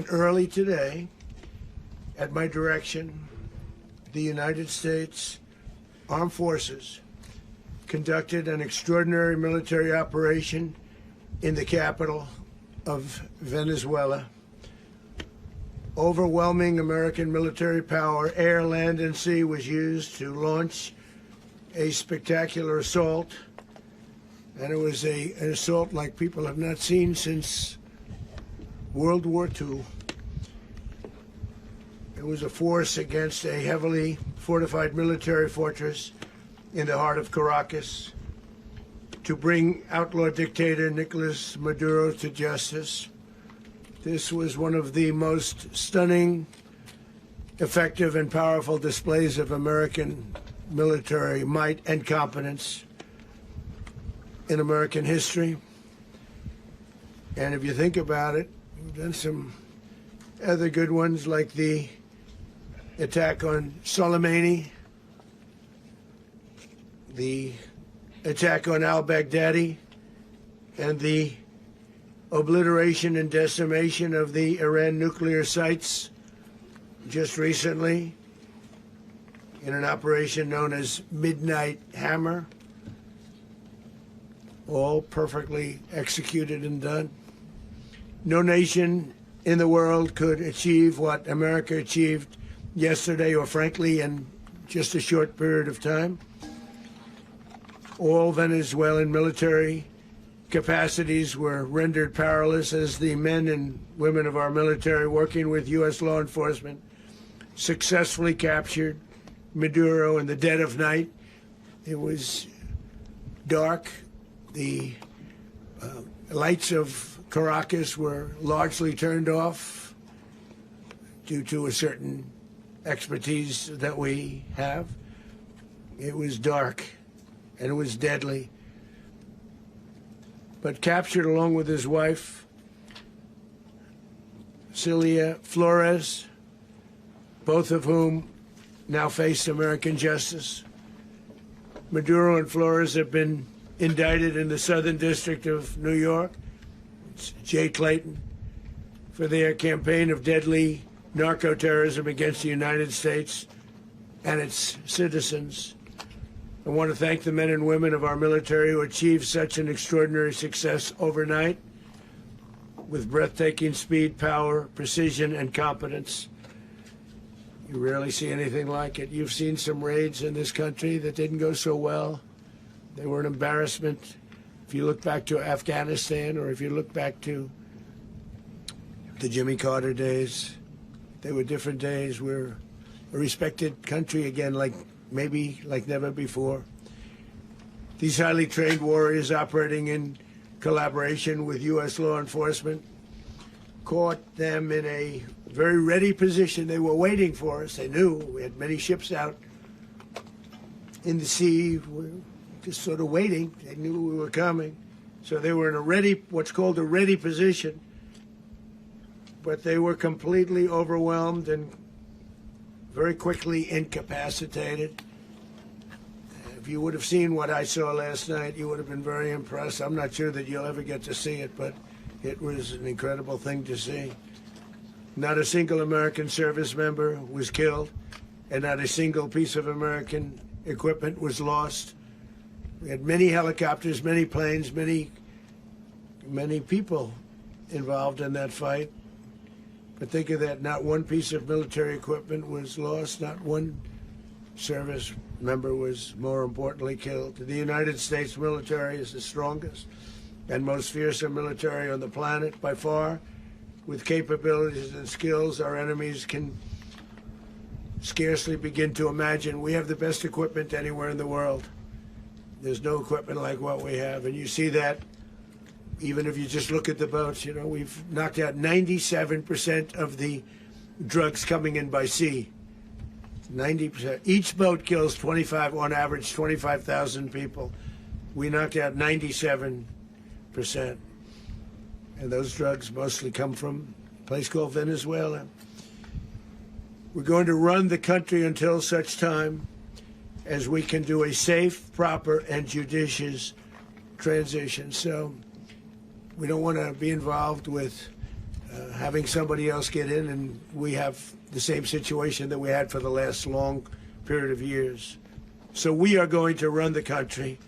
early today, at my direction, the United States Armed Forces conducted an extraordinary military operation in the capital of Venezuela. Overwhelming American military power, air, land, and sea, was used to launch a spectacular assault. And it was an assault like people have not seen since World War II. It was a force against a heavily fortified military fortress in the heart of Caracas to bring outlaw dictator Nicolás Maduro to justice. This was one of the most stunning, effective, and powerful displays of American military might and competence in American history. And if you think about it, we've done some other good ones, like the attack on Soleimani, the attack on al-Baghdadi, and the obliteration and decimation of the Iran nuclear sites just recently in an operation known as Midnight Hammer, all perfectly executed and done. No nation in the world could achieve what America achieved yesterday, or frankly in just a short period of time. All Venezuelan military capacities were rendered powerless as the men and women of our military, working with U.S. law enforcement, successfully captured Maduro in the dead of night. It was dark. The lights of Caracas were largely turned off due to a certain expertise that we have. It was dark and it was deadly. But captured along with his wife, Celia Flores, both of whom now face American justice. Maduro and Flores have been indicted in the Southern District of New York, it's Jay Clayton, for their campaign of deadly narco-terrorism against the United States and its citizens. I want to thank the men and women of our military who achieved such an extraordinary success overnight with breathtaking speed, power, precision, and competence. You rarely see anything like it. You've seen some raids in this country that didn't go so well. They were an embarrassment. If you look back to Afghanistan, or if you look back to the Jimmy Carter days, they were different days. We're a respected country again, maybe like never before. These highly trained warriors, operating in collaboration with U.S. law enforcement, caught them in a very ready position. They were waiting for us. They knew we had many ships out in the sea. We were just sort of waiting. They knew we were coming. So they were in a ready, what's called a ready position. But they were completely overwhelmed and very quickly incapacitated. If you would have seen what I saw last night, you would have been very impressed. I'm not sure that you'll ever get to see it, but it was an incredible thing to see. Not a single American service member was killed, and not a single piece of American equipment was lost. We had many helicopters, many planes, many people involved in that fight. But think of that, not one piece of military equipment was lost, not one service member was, more importantly, killed. The United States military is the strongest and most fearsome military on the planet by far, with capabilities and skills our enemies can scarcely begin to imagine. We have the best equipment anywhere in the world. There's no equipment like what we have, and you see that even if you just look at the boats. You know, we've knocked out 97% of the drugs coming in by sea. 90%. Each boat kills on average, 25,000 people. We knocked out 97%. And those drugs mostly come from a place called Venezuela. We're going to run the country until such time as we can do a safe, proper, and judicious transition. So we don't want to be involved with having somebody else get in, and we have the same situation that we had for the last long period of years. So we are going to run the country.